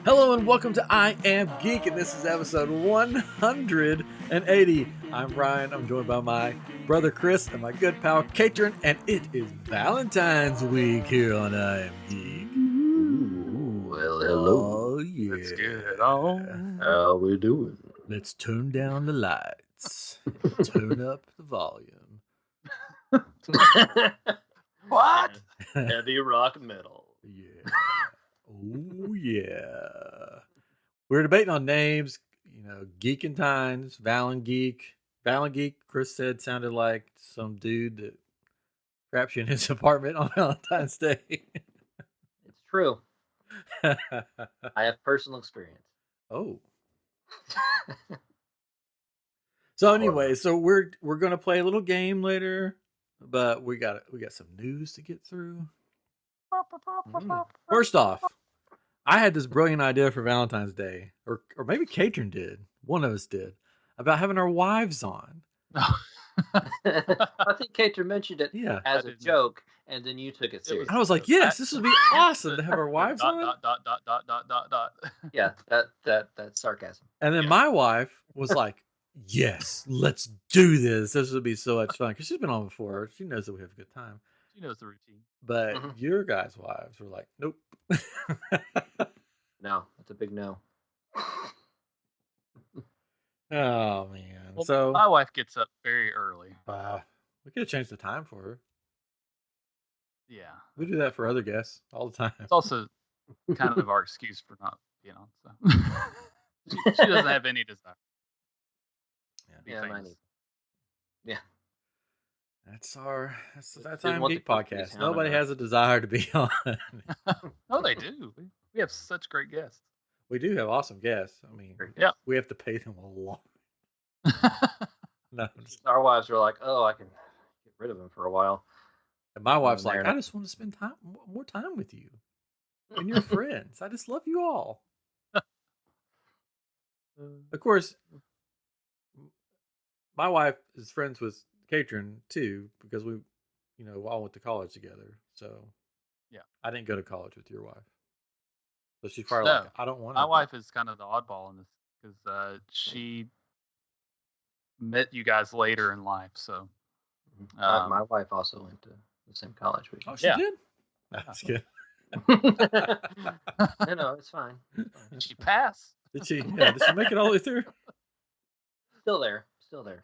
Hello and welcome to I Am Geek, and this is episode 180. I'm Ryan. I'm joined by my brother Chris and my good pal Katrin, and it is Valentine's week here on I Am Geek. Well, hello. Oh yeah. Let's get it on. How we doing? Let's turn down the lights. Turn up the volume. What? Heavy rock metal. Yeah. Oh yeah. We're debating on names, Geekentines, ValenGEEK. ValenGEEK, Chris said, sounded like some dude that traps you in his apartment on Valentine's Day. It's true. I have personal experience. Oh. So anyway, so we're gonna play a little game later, but we got some news to get through. First off, I had this brilliant idea for Valentine's Day, or maybe Katrin did. One of us did, about having our wives on. I think Katrin mentioned it as a joke, and then you took it seriously. I was like, yes, this would be awesome to have our wives on. Yeah, that's sarcasm. And then my wife was like, yes, let's do this. This would be so much fun. Because she's been on before. She knows that we have a good time. She knows the routine. But your guys' wives were like, nope. No, that's a big no. Oh, man. Well, so my wife gets up very early. We could have changed the time for her. Yeah. We do that for other guests all the time. It's also kind of our excuse for not being on. So she doesn't have any desire. Yeah, mine either. Yeah. That's our Didn't I Am want Geek the cookies, podcast. how Nobody about- has a desire to be on. No, they do. We have such great guests. We do have awesome guests. I mean, Yeah. we have to pay them a lot. No, Our wives are like, oh, I can get rid of him for a while. and my wife's like, they're I not- just want to spend more time with you and your friends. I just love you all. Of course, my wife is friends with Katrin too, because we, all went to college together. So Yeah. I didn't go to college with your wife. So she's probably No, like, I don't want My to. wife is kind of the oddball in this because she met you guys later in life. So My wife also went to the same college we Oh, she Yeah. did? That's good. No, it's fine. did she pass? Did she make it all the way through? Still there.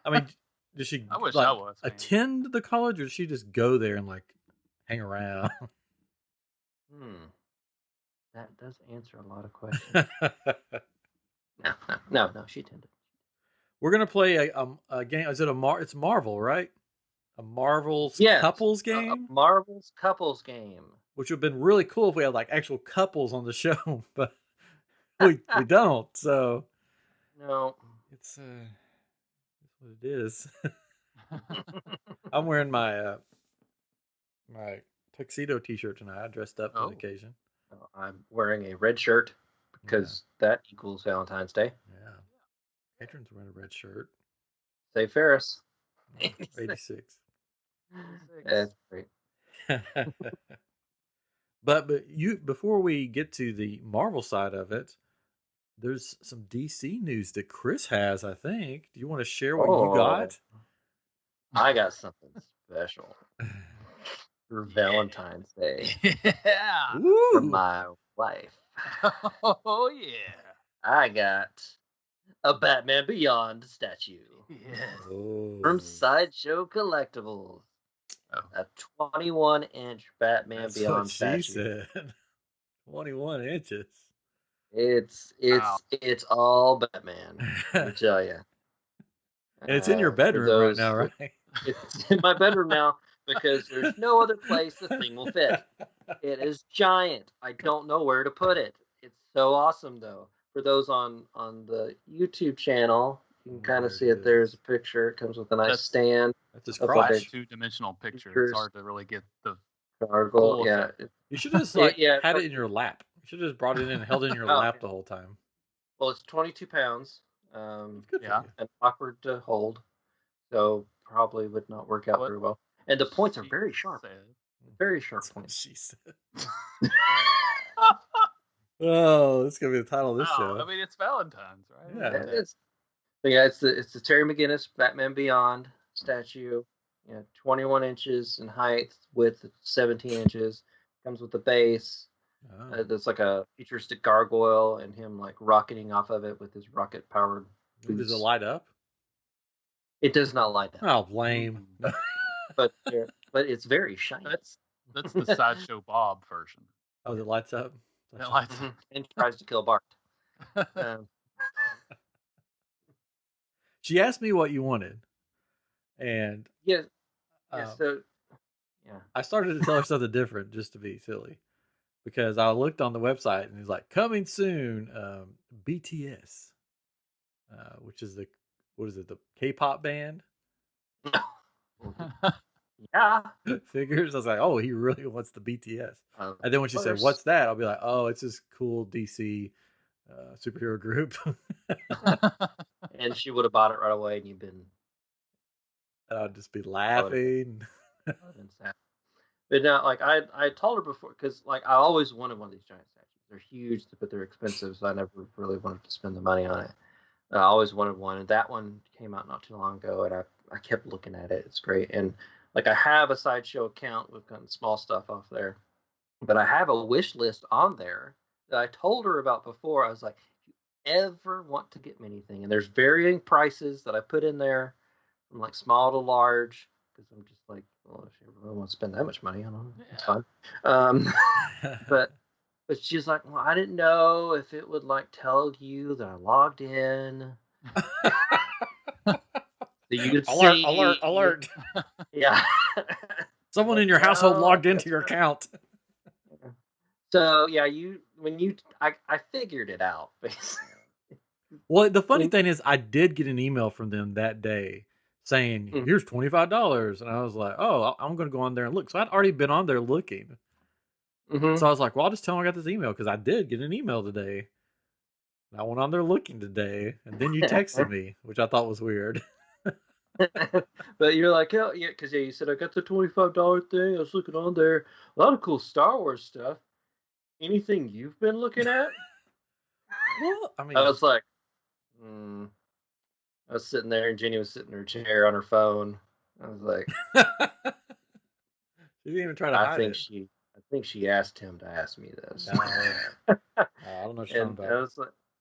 I mean, did she I wish I was, man. attend the college, or did she just go there and hang around? That does answer a lot of questions. No, she attended. We're gonna play a game. Is it it's Marvel, right? A Marvel's Yes, couples A game, Marvel's couples game. which would have been really cool if we had actual couples on the show, but we don't. So No. it's what it is. I'm wearing my my tuxedo T-shirt tonight. I dressed up for the occasion. I'm wearing a red shirt because that equals Valentine's Day. Yeah. Katrin's wearing a red shirt. Say Ferris. 86. That's great. But before we get to the Marvel side of it, there's some DC news that Chris has, I think. Do you want to share what you got? I got something special for Valentine's Day Yeah. for Ooh. my wife. Oh yeah. I got a Batman Beyond statue Yes. Oh. from Sideshow Collectibles. Oh. A 21-inch Batman That's Beyond what she statue. said. 21 inches. Wow. It's all Batman. Let me tell you. And it's in your bedroom right now, right? It's in my bedroom now because there's no other place the thing will fit. It is giant. I don't know where to put it. It's so awesome, though. For those on the YouTube channel, you can kind of see it. There's a picture. It comes with a nice stand. That's his Up crotch. there. Two-dimensional picture. Pictures. It's hard to really get the. Gargoyle. Cool Yeah. effect. You should have just had it in your lap. You should have just brought it in and held it in your lap the whole time. Well, it's 22 pounds. Good Yeah. for you. And awkward to hold, so probably would not work out What very well. And the points are she very sharp. said. Very sharp That's what points. she said. Oh, that's gonna be the title of this show. I mean, it's Valentine's, right? Yeah. It's the Terry McGinnis Batman Beyond statue. 21 inches in height, width 17 inches. Comes with the base. Oh. There's like a futuristic gargoyle and him like rocketing off of it with his rocket powered boots. Does it light up? It does not light up. Oh, lame. but it's very shiny. That's the Sideshow Bob version. Oh, it lights up? It lights up. And tries to kill Bart. She asked me what you wanted. And I started to tell her something different just to be silly. Because I looked on the website and it's like, coming soon, BTS. Which is the K-pop band? Yeah. Figures. I was like, oh, he really wants the BTS. And then when she said, what's that? I'll be like, oh, it's this cool DC superhero group. And she would have bought it right away, and you've been. And I'd just be laughing. But now, like I told her before, because like I always wanted one of these giant statues. They're huge, but they're expensive, so I never really wanted to spend the money on it. I always wanted one, and that one came out not too long ago, and I kept looking at it. It's great, and like I have a Sideshow account with kind of small stuff off there, but I have a wish list on there that I told her about before. I was like, if you ever want to get me anything, and there's varying prices that I put in there, from like small to large, because I'm just like, well, if you really want to spend that much money, I don't know, it's fine. But she's like, well, I didn't know if it would like tell you that I logged in. Alert. Yeah. Someone in your household logged into your account. So yeah, I figured it out, basically. Well, the funny thing is I did get an email from them that day saying, here's $25. And I was like, oh, I'm going to go on there and look. So I'd already been on there looking. So I was like, well, I'll just tell them I got this email, because I did get an email today. And I went on there looking today, and then you texted me, which I thought was weird. But you're like, oh, yeah, because you said I got the $25 thing. I was looking on there. A lot of cool Star Wars stuff. Anything you've been looking at? Well, I mean, I was like, I was sitting there, and Jenny was sitting in her chair on her phone. I was like, she didn't even try to hide it. I think she asked him to ask me this. I don't know what you're talking about.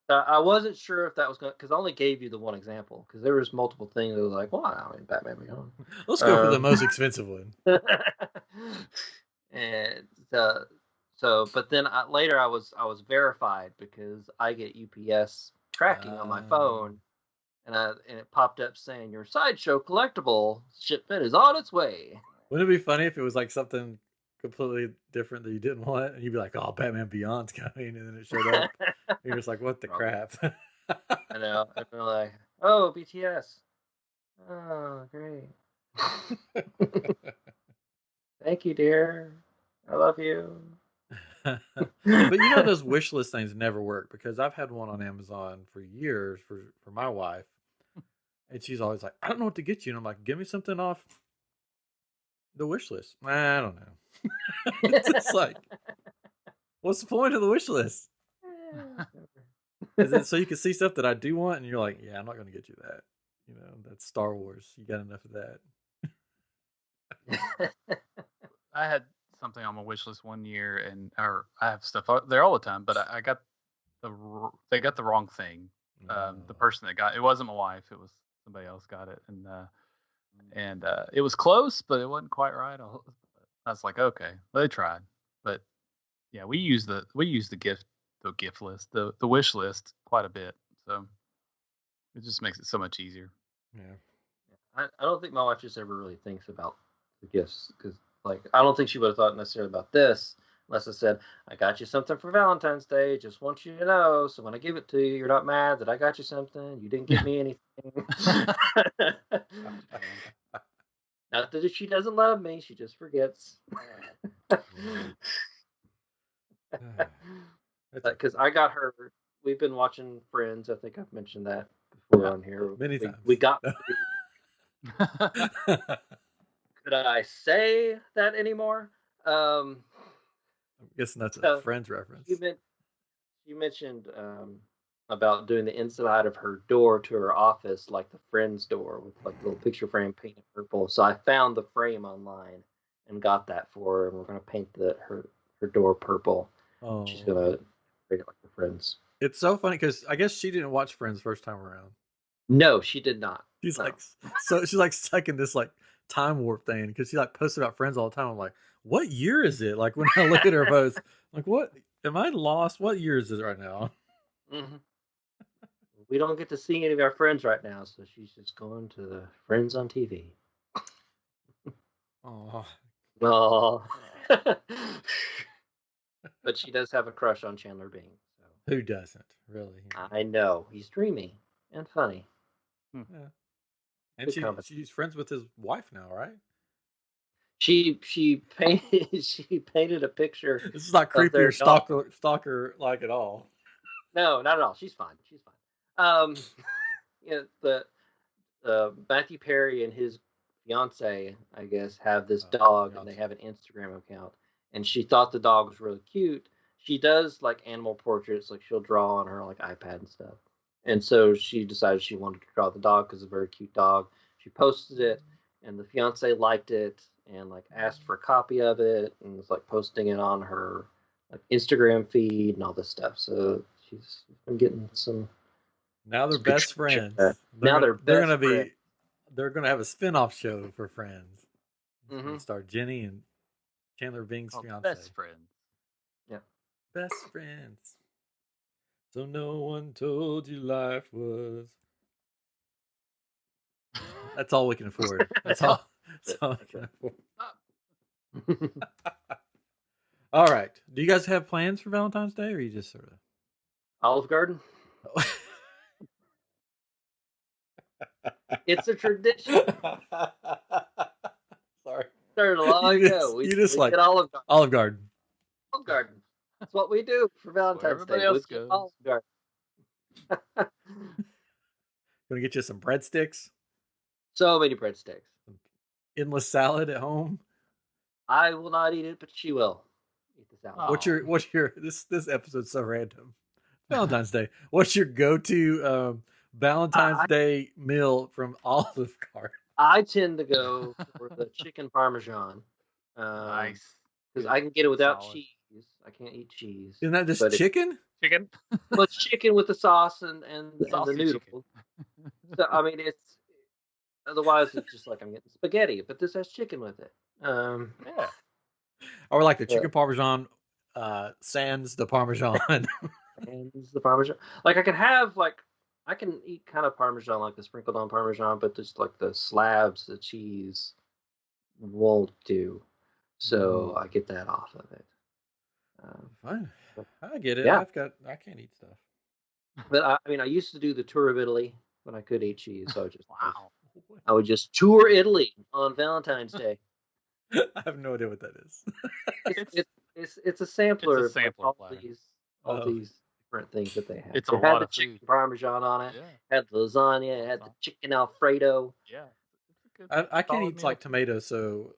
I wasn't sure if that was going to, because I only gave you the one example, because there was multiple things that were like, well, I mean, Batman Beyond. Let's go for the most expensive one. And but then later I was verified, because I get UPS tracking on my phone, and it popped up saying your Sideshow collectible shipment is on its way. Wouldn't it be funny if it was like something completely different that you didn't want, and you'd be like, oh, Batman Beyond's coming, and then it showed up. You're just like, what the crap? I know. I'd be like, oh, BTS. Oh, great. Thank you, dear. I love you. But you know, those wish list things never work, because I've had one on Amazon for years for my wife, and she's always like, I don't know what to get you, and I'm like, give me something off the wish list. I don't know. It's just like, what's the point of the wish list? Is it so you can see stuff that I do want, and you're like, yeah, I'm not going to get you that. You know, that's Star Wars. You got enough of that. I had something on my wish list one year, or I have stuff out there all the time, but they got the wrong thing. The person that got it wasn't my wife; it was somebody else got it, and it was close, but it wasn't quite right. I was like, okay, well, they tried, but yeah, we use the gift list, the wish list quite a bit, so it just makes it so much easier. Yeah, I don't think my wife just ever really thinks about the gifts, because like I don't think she would have thought necessarily about this unless I said, I got you something for Valentine's Day, just want you to know, so when I give it to you, you're not mad that I got you something, you didn't give me anything. Not that she doesn't love me, she just forgets. Because I got her, we've been watching Friends, I think I've mentioned that before on here. Many times. We got could I say that anymore? I'm guessing that's a Friends reference. She mentioned about doing the inside of her door to her office, like the Friends door with like the little picture frame painted purple. So I found the frame online and got that for her, and we're gonna paint her door purple. She's Oh, gonna create it like the Friends. it's so funny because I guess she didn't watch Friends first time around. No, she did not. She's No. like, so she's like stuck in this like time warp thing because she like posts about Friends all the time. I'm like, what year is it? Like when I look at her post, like, what am I lost? What year is it right now? Mm-hmm. We don't get to see any of our friends right now, so she's just going to the Friends on TV. Oh, Oh. But she does have a crush on Chandler Bing. So. who doesn't really? I know. He's dreamy and funny. Yeah. And Good company. she's friends with his wife now, right? She painted a picture. This is not of creepy their or dog. stalker like at all. No, not at all. She's fine. She's fine. The Matthew Perry and his fiance, I guess, have this dog, and they have an Instagram account. And she thought the dog was really cute. She does like animal portraits, like she'll draw on her like iPad and stuff. And so she decided she wanted to draw the dog because it's a very cute dog. She posted it, and the fiance liked it and like asked for a copy of it and was like posting it on her like Instagram feed and all this stuff. So she's been getting some. Now they're best friends. Now they're gonna be they're gonna have a spin-off show for Friends. Mm-hmm. Star Jenny and Chandler Bing's fiance. Best friends. Yeah. Best friends. So no one told you life was. That's all we can afford. That's all we can afford. All right. Do you guys have plans for Valentine's Day, or you just sort of Olive Garden? It's a tradition. Sorry. Started a long ago. You just like get Olive Garden. Olive Garden. Olive Garden. That's what we do for Valentine's Day. Else goes. Olive Garden. Gonna get you some breadsticks. So many breadsticks. Endless salad at home. I will not eat it, but she will eat the salad. What's your this episode's so random. Valentine's Day. What's your go-to Valentine's Day meal from Olive Garden? I tend to go for the chicken parmesan. Nice. Because I can get it without cheese. I can't eat cheese. Isn't that just chicken? Chicken? Well, it's chicken with the sauce and the noodle. So, I mean, it's otherwise it's just like I'm getting spaghetti, but this has chicken with it. Yeah. Or like the chicken parmesan sans the parmesan. And the parmesan. Like I can eat kind of parmesan, like the sprinkled on parmesan, but just like the slabs of cheese won't do. So I get that off of it. Fine. I get it. Yeah. I can't eat stuff. But I mean, I used to do the tour of Italy when I could eat cheese. So I would just tour Italy on Valentine's Day. I have no idea what that is. It's a sampler. It's a sampler of all these different things that they have. It's it a had lot the of chicken food. parmesan on it. Yeah. Had lasagna. It had the chicken Alfredo. Yeah. I can't eat like tomatoes, so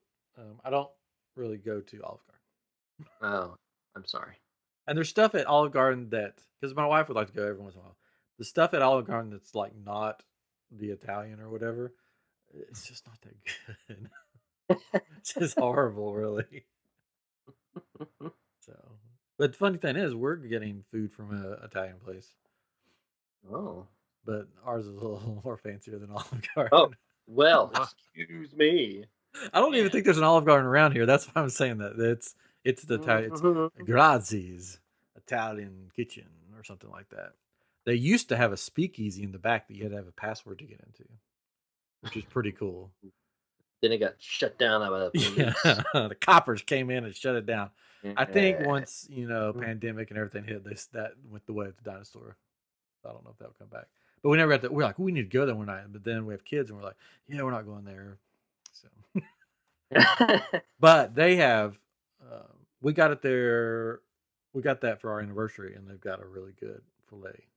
I don't really go to Olive Garden. Oh, I'm sorry. And there's stuff at Olive Garden that, because my wife would like to go every once in a while. The stuff at Olive Garden that's like not the Italian or whatever, it's just not that good. It's just horrible, really. So, but the funny thing is, we're getting food from an Italian place. Oh, but ours is a little more fancier than Olive Garden. Oh, well, excuse me. I don't even think there's an Olive Garden around here. That's why I'm saying that. It's the Italian, Grazi's Italian kitchen or something like that. They used to have a speakeasy in the back that you had to have a password to get into, which is pretty cool. Then it got shut down by the coppers came in and shut it down. I think once pandemic and everything hit, that went the way of the dinosaur. I don't know if that'll come back, but we never got that. We're like, we need to go there one night, but then we have kids and we're like, yeah, we're not going there. So, but they have. We got it there. We got that for our anniversary, and they've got a really good filet.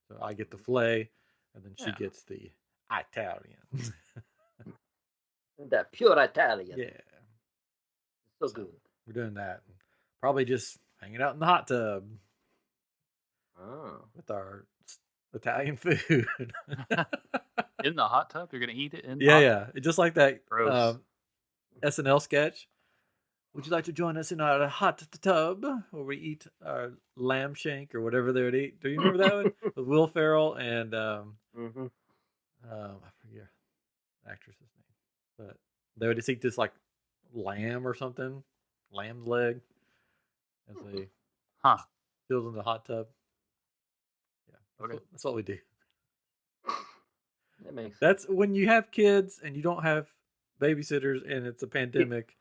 So I get the filet, and then she gets the Italian. That pure Italian. Yeah. So good. We're doing that. Probably just hanging out in the hot tub. Oh. with our Italian food. In the hot tub? You're gonna eat it in? the Yeah, hot yeah. Just like that Gross. SNL sketch. Would you like to join us in our hot tub where we eat our lamb shank or whatever they would eat? Do you remember that one with Will Ferrell and Mm-hmm. I forget the actress's name, but they would just eat this like lamb or something, lamb's leg, as they Huh. filled in the hot tub. Yeah, Okay. that's what we do. That makes sense. That's when you have kids and you don't have babysitters and it's a pandemic.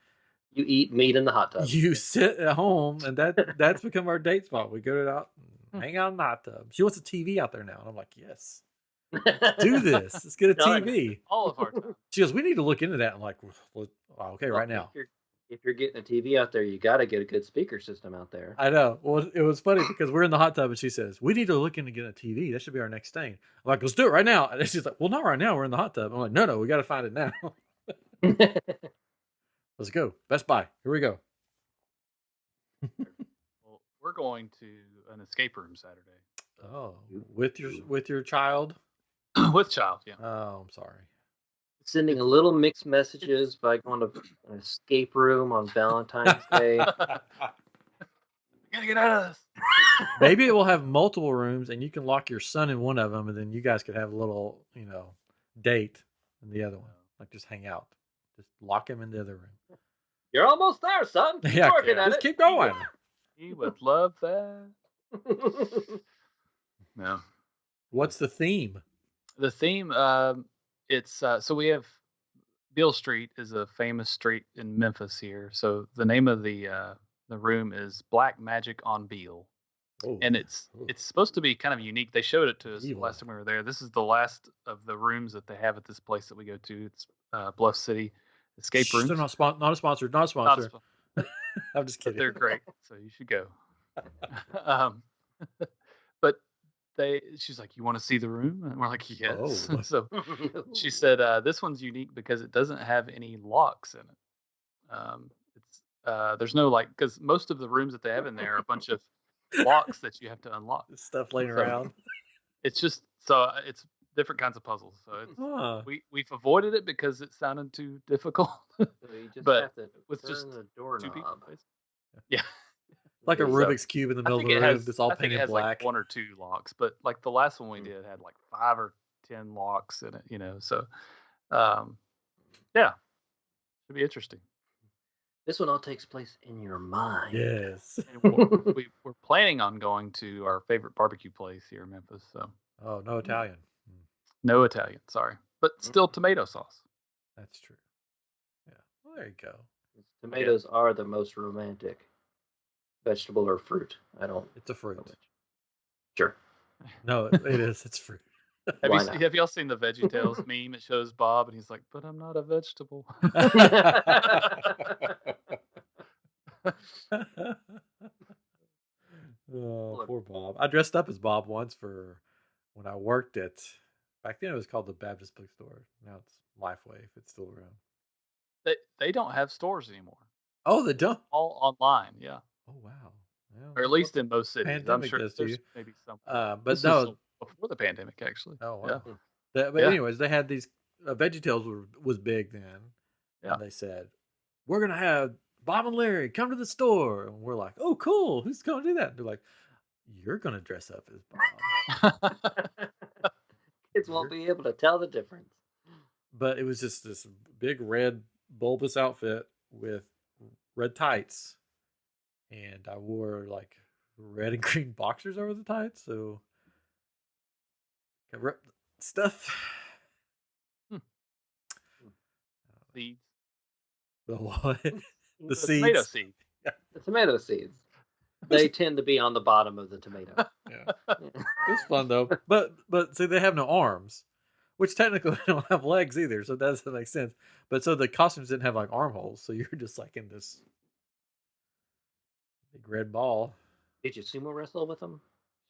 You eat meat in the hot tub. You sit at home, and that's become our date spot. We go out and hang out in the hot tub. She wants a TV out there now, and I'm like, yes, do this. Let's get a Done. TV. All of our time. She goes, we need to look into that. I'm like, well, okay, right now. If you're getting a TV out there, you got to get a good speaker system out there. I know. Well, it was funny because we're in the hot tub, and she says, we need to look into getting a TV. That should be our next thing. I'm like, let's do it right now. And she's like, well, not right now. We're in the hot tub. I'm like, no, we got to find it now. Let's go. Best Buy. Here we go. Well, we're going to an escape room Saturday. Oh, with your child? With child, yeah. Oh, I'm sorry. Sending a little mixed messages by going to an escape room on Valentine's Day. Gotta get out of this. Maybe it will have multiple rooms, and you can lock your son in one of them, and then you guys could have a little, date in the other one. Like just hang out. Just lock him in the other room. You're almost there, son. Keep working at just it. keep going. He would love that. No. What's the theme? The theme, it's so we have Beale Street is a famous street in Memphis here. So the name of the room is Black Magic on Beale. Oh, and it's supposed to be kind of unique. They showed it to us Evil. last time we were there. This is the last of the rooms that they have at this place that we go to. It's Bluff City Escape Rooms. They're not a sponsor. Not a sponsor. I'm just kidding. But they're great, so you should go. But she's like, you want to see the room? And we're like, yes. Oh. So she said, this one's unique because it doesn't have any locks in it. There's no because most of the rooms that they have in there are a bunch of locks that you have to unlock. Stuff laying around. It's just it's different kinds of puzzles. So it's, we've avoided it because it sounded too difficult. So you just But have to with turn just the two people. doorknob. Yeah. Like a So- Rubik's Cube in the middle of the room that's all I think it painted has black. like 1 or 2 locks, but like the last one we did had like 5 or 10 locks in it, so yeah, should be interesting. This one all takes place in your mind. Yes. And we're planning on going to our favorite barbecue place here in Memphis, so Oh, no Italian. no Italian, sorry, but still tomato sauce. That's true. Yeah. Well, there you go. Tomatoes are the most romantic vegetable or fruit. It's a fruit. Sure. No, it is. It's fruit. Why not? Have y'all seen the VeggieTales meme? It shows Bob and he's like, but I'm not a vegetable. Oh, poor Bob. I dressed up as Bob once for when I worked at, back then it was called the Baptist Bookstore. Now it's Lifeway, if it's still around. They don't have stores anymore. Oh, they don't? All online, yeah. Oh, wow. Well, Or at least in most cities. I'm pandemic sure does to there's you. maybe some. but This no. was before the pandemic, actually. Oh, wow. Yeah. But Yeah. anyways, they had these, VeggieTales was big then. Yeah. And they said, we're going to have Bob and Larry come to the store. And we're like, oh, cool. Who's going to do that? And they're like, you're going to dress up as Bob. Kids won't be able to tell the difference. But it was just this big red bulbous outfit with red tights. And I wore like red and green boxers over the tights. So cover up stuff. Seeds. The what? The Tomato seeds. seed. The tomato seeds. They tend to be on the bottom of the tomato. Yeah. It's fun though. But see, they have no arms, which technically they don't have legs either, so that doesn't make sense. But so the costumes didn't have like armholes, so you're just like in this big red ball. Did you sumo wrestle with them?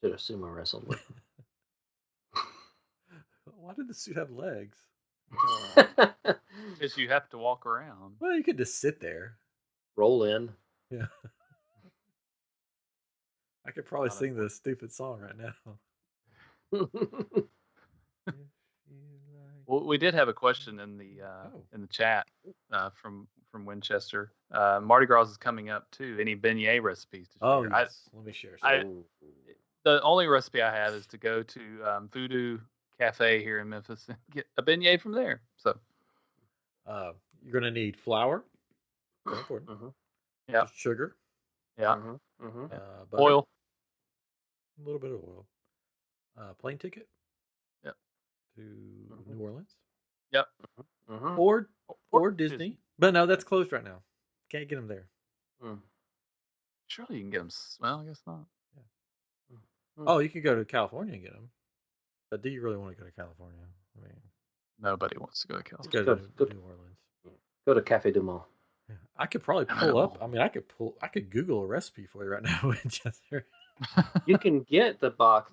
Should have sumo wrestled with Why did the suit have legs? them. Because you have to walk around. Well, you could just sit there. Roll in. Yeah. I could probably Not sing this stupid song right now. If you like- Well, we did have a question in Oh. the chat from Winchester. Mardi Gras is coming up too. Any beignet recipes to share? Oh yes. Let me share some. I the only recipe I have is to go to Voodoo Cafe here in Memphis and get a beignet from there. So You're gonna need flour. Very important. yeah, Just sugar. yeah, Butter, oil. a little bit of oil. Plane ticket. Yep. To New Orleans. Yep. Or Disney. But no, that's closed right now. Can't get them there. Surely you can get them. Well, I guess not. Yeah. Oh, you can go to California and get them. But do you really want to go to California? I mean, nobody wants to go to California. Let's go to New Orleans. Go to Cafe du Monde. Yeah. I could probably pull up. I mean, I could Google a recipe for you right now, Winchester. You can get a box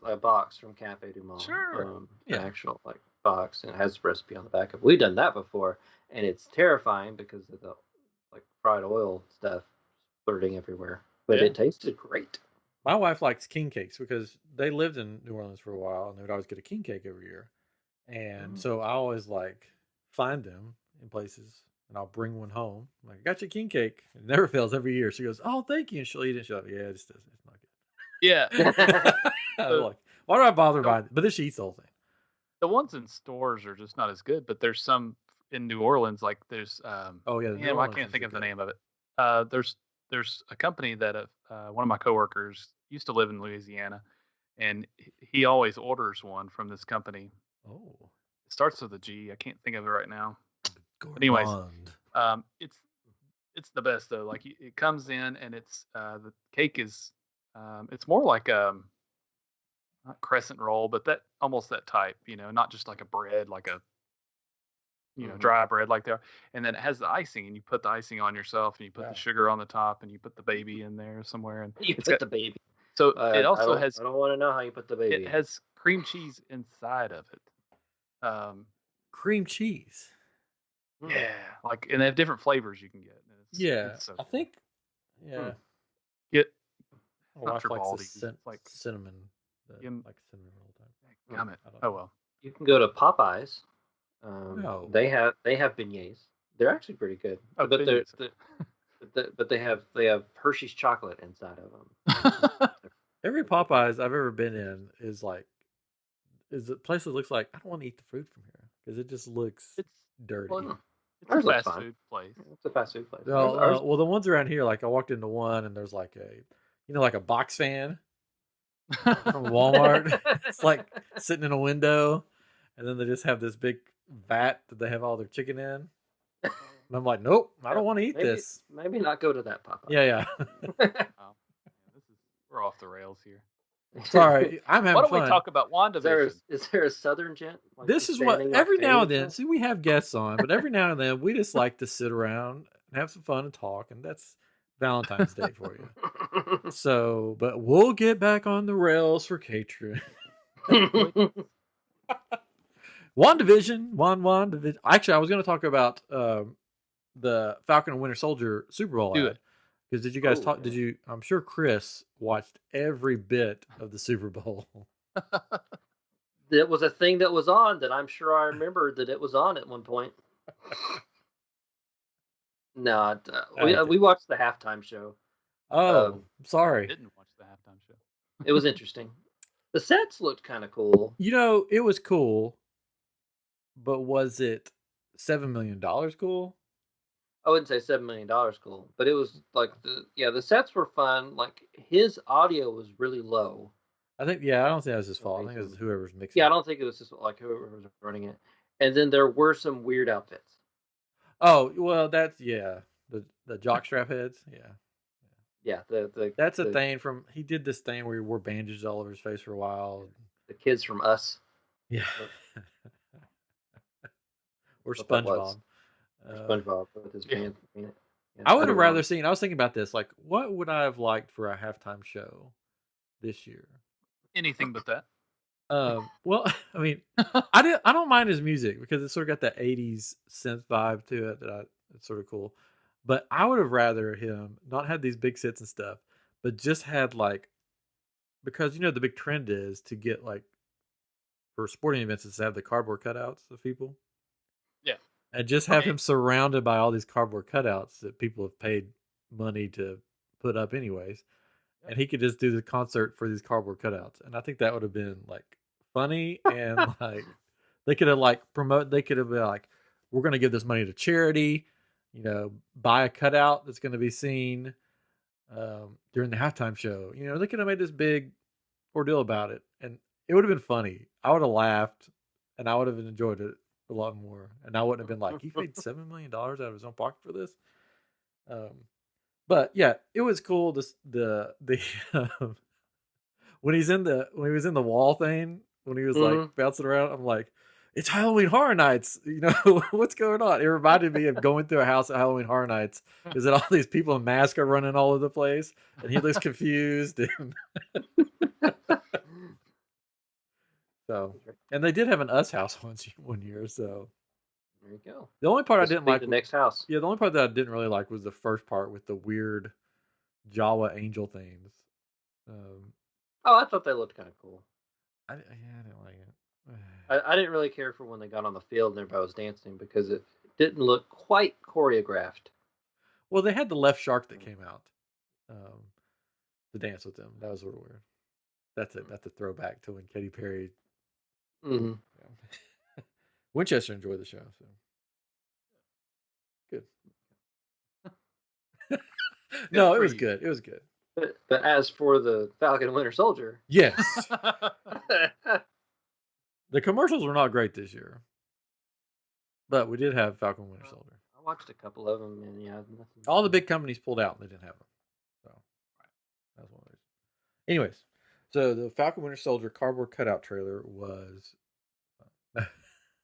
from Cafe du Monde. Sure. An actual box, and it has a recipe on the back of it. We've done that before, and it's terrifying because of the fried oil stuff splurting everywhere. But it tasted great. My wife likes king cakes because they lived in New Orleans for a while, and they would always get a king cake every year. And so I always find them in places, and I'll bring one home. I'm like, I got your king cake. It never fails every year. She goes, "Oh, thank you," and she'll eat it. She's like, "Yeah, it just doesn't. It's not good." Yeah. I'm like, why do I bother buying it? But then she eats the whole thing. The ones in stores are just not as good, but there's some in New Orleans. Like there's I can't think of the name of it. There's a company that one of my coworkers used to live in Louisiana, and he always orders one from this company. Oh, it starts with a G. I can't think of it right now. Gourmand. But anyways, it's the best though. Like it comes in and it's the cake is it's more like not crescent roll, but that almost that type, not just like a bread, like a dry bread like that. And then it has the icing, and you put the icing on yourself, and you put the sugar on the top, and you put the baby in there somewhere. And you put the baby. So it also has. I don't want to know how you put the baby. It has cream cheese inside of it. Cream cheese. Yeah, and they have different flavors you can get. It's so I think. Yeah. Get. My wife likes cinnamon. Like cinnamon roll type. Damn it. Oh well. You can go to Popeyes. They have beignets. They're actually pretty good. But they have Hershey's chocolate inside of them. Every Popeyes I've ever been in is a place that looks like I don't want to eat the food from here because it just looks dirty. It's a fast food place. It's a fast food place. Well, the ones around here, I walked into one and there's like a box fan from Walmart. It's sitting in a window, and then they just have this big vat that they have all their chicken in. And I'm like, nope, I don't want to eat this. Maybe not go to that Popeye. Yeah. We're off the rails here. Sorry, I'm having fun. Why don't we talk about WandaVision? Is there a Southern gent? This is what every now and then. See, we have guests on, but every now and then we just like to sit around and have some fun and talk, and that's Valentine's Day for you. So, but we'll get back on the rails for catering. WandaVision. Actually, I was going to talk about the Falcon and Winter Soldier Super Bowl ad. Because did you guys talk? Did you? I'm sure Chris watched every bit of the Super Bowl. It was a thing that was on that I'm sure I remember that it was on at one point. No, we watched the halftime show. Oh, sorry. I didn't watch the halftime show. It was interesting. The sets looked kind of cool. It was cool, but was it $7 million cool? I wouldn't say $7 million cool, but it was the sets were fun. Like his audio was really low. I think I don't think that was his fault. I think it was whoever's mixing. Yeah, I don't think it was just whoever was running it. And then there were some weird outfits. Oh well, that's the jockstrap heads. Yeah, that's a thing from he did this thing where he wore bandages all over his face for a while. The kids from Us. Yeah. Or SpongeBob. SpongeBob with his pants. Yeah, I would have rather seen. I was thinking about this. What would I have liked for a halftime show this year? Anything but that. Well, I mean, I don't mind his music because it's sort of got that '80s synth vibe to it it's sort of cool. But I would have rather him not had these big sets and stuff, but just had because the big trend is to get like for sporting events is to have the cardboard cutouts of people. Yeah. And just have Right. him surrounded by all these cardboard cutouts that people have paid money to put up anyways. Yep. And he could just do the concert for these cardboard cutouts. And I think that would have been like funny and like they could have like they could have been like, we're gonna give this money to charity, buy a cutout that's gonna be seen during the halftime show. They could have made this big ordeal about it. And it would have been funny. I would have laughed and I would have enjoyed it a lot more. And I wouldn't have been like, he paid $7 million out of his own pocket for this. But yeah, it was cool. The when he was in the wall thing, when he was like bouncing around, I'm like, it's Halloween Horror Nights. What's going on? It reminded me of going through a house at Halloween Horror Nights. Is that all these people in masks are running all over the place, and he looks confused. So, and they did have an Us house one year. So there you go. The only part I didn't like the next house. Yeah, the only part that I didn't really like was the first part with the weird Jawa angel things. I thought they looked kind of cool. I didn't like it. I didn't really care for when they got on the field and everybody was dancing because it didn't look quite choreographed. Well, they had the left shark that came out to dance with them. That was sort of weird. That's a throwback to when Katy Perry. Mm-hmm. Yeah. Winchester enjoyed the show, so good. No, it was good. It was good. But as for the Falcon and Winter Soldier, yes, the commercials were not great this year, but we did have Falcon and Winter Soldier. I watched a couple of them, and yeah, all the big companies pulled out and they didn't have them. So that's one of those. Anyways, so the Falcon Winter Soldier cardboard cutout trailer was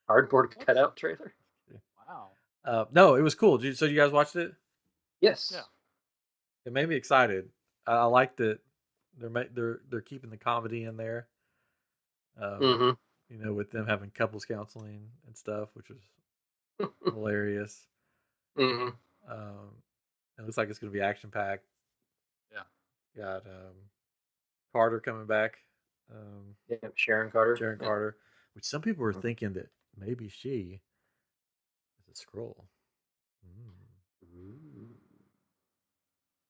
cardboard cutout trailer. Wow. No, it was cool. So you guys watched it? Yes. Yeah. It made me excited. I liked that they're keeping the comedy in there. With them having couples counseling and stuff, which was hilarious. Mm-hmm. It looks like it's going to be action packed. Yeah. Got Carter coming back. Sharon Carter. Sharon Carter, which some people were thinking that maybe she is a Skrull.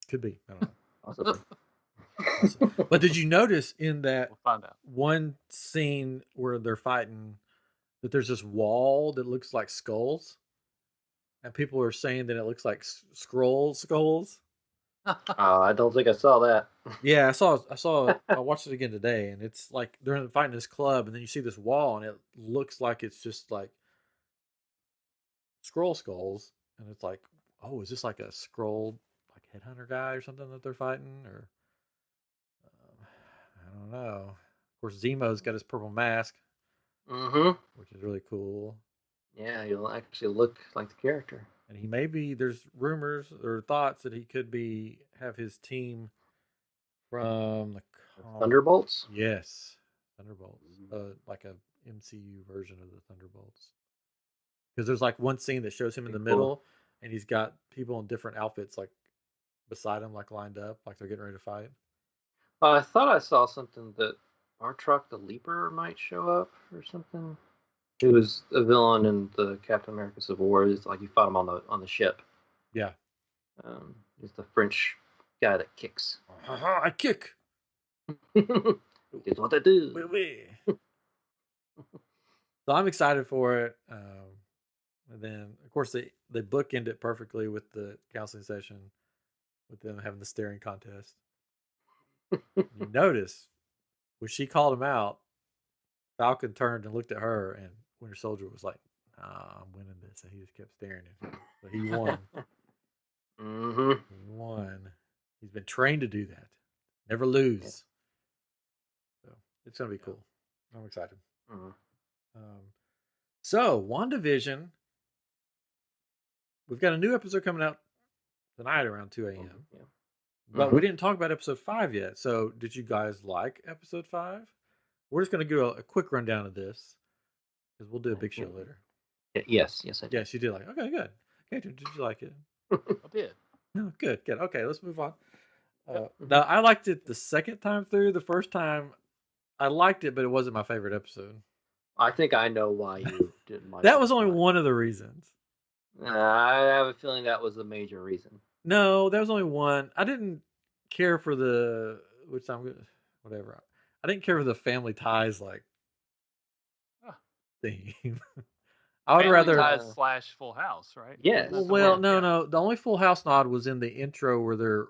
Could be. I don't know. Possibly. But did you notice in that We'll find out. one scene where they're fighting that there's this wall that looks like skulls? And people are saying that it looks like skulls. I don't think I saw that. Yeah, I watched it again today, and it's like they're fighting this club, and then you see this wall, and it looks like it's just like Skrull skulls, and it's like, oh, is this like a Skrull like headhunter guy or something that they're fighting, or I don't know. Of course, Zemo's got his purple mask, which is really cool. Yeah, he'll actually look like the character. And there's rumors or thoughts that he could have his team from the Thunderbolts? Yes, Thunderbolts. Like a MCU version of the Thunderbolts. Because there's like one scene that shows him in the middle, and he's got people in different outfits like beside him, like lined up, like they're getting ready to fight. I thought I saw something that Bartrock the Leaper might show up or something. He was a villain in the Captain America Civil War. It's like you fought him on the ship. Yeah. He's the French guy that kicks. I kick. It's what I do. Oui, oui. So I'm excited for it. And then, of course, they bookend it perfectly with the counseling session, with them having the staring contest. You notice when she called him out, Falcon turned and looked at her, and Winter Soldier was like, I'm winning this. And he just kept staring at him. So he won. He won. He's been trained to do that. Never lose. So it's going to be cool. I'm excited. So, WandaVision. We've got a new episode coming out tonight around 2 a.m. But we didn't talk about episode 5 yet. So, did you guys like episode 5? We're just going to do a quick rundown of this because we'll do a big show later. Yes, I did. Yes, you did like it. Okay, good. Okay, did you like it? I did. No, good. Okay, let's move on. No, I liked it the second time through. The first time, I liked it, but it wasn't my favorite episode. I think I know why you didn't like That it was only much. one of the reasons. I have a feeling that was the major reason. No, there was only one. I didn't care for the whatever. I didn't care for the family ties theme. I would Family rather. Ties / Full House, right? Yes. Well, Yeah. no. The only Full House nod was in the intro where they're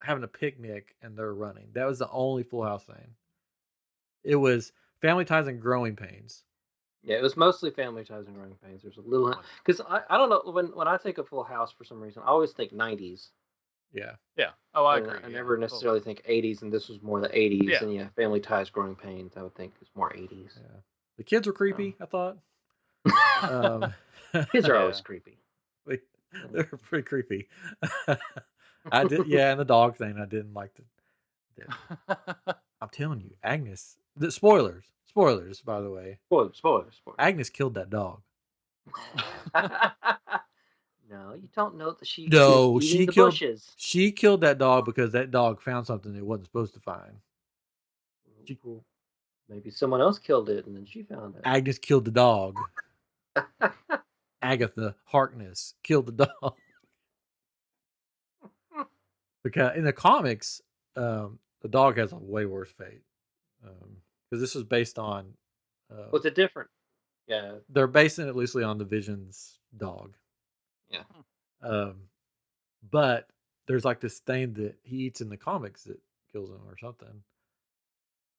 having a picnic and they're running. That was the only Full House thing. It was Family Ties and Growing Pains. Yeah, it was mostly Family Ties and Growing Pains. There's a little because I don't know when I think of Full House for some reason I always think 90s. Yeah. Yeah. Oh, I agree. I never necessarily think 80s, and this was more the 80s. And Family Ties, Growing Pains, I would think is more 80s. Yeah. The kids were creepy, I thought. Kids are always creepy. They're pretty creepy. I did, yeah, and the dog thing I didn't like. I'm telling you, Agnes. The spoilers, by the way. Spoilers. Agnes killed that dog. No, you don't know that she. No, was she the killed. bushes. She killed that dog because that dog found something it wasn't supposed to find. Maybe someone else killed it, and then she found it. Agnes killed the dog. Agatha Harkness killed the dog. Because in the comics, the dog has a way worse fate. Because this was based on. What's it different? Yeah, they're basing it loosely on the Vision's dog. Yeah. But there's like this thing that he eats in the comics that kills him or something.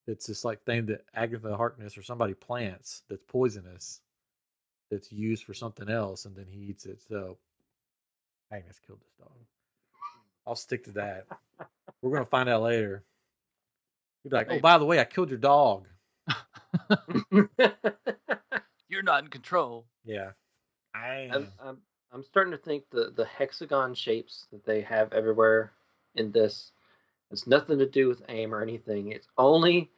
It's this like thing that Agatha Harkness or somebody plants that's poisonous, that's used for something else, and then he eats it. So Agnes killed this dog. I'll stick to that. We're gonna find out later. You'd be like, oh, by the way, I killed your dog. You're not in control. Yeah. I'm starting to think the hexagon shapes that they have everywhere in this has nothing to do with aim or anything. Its only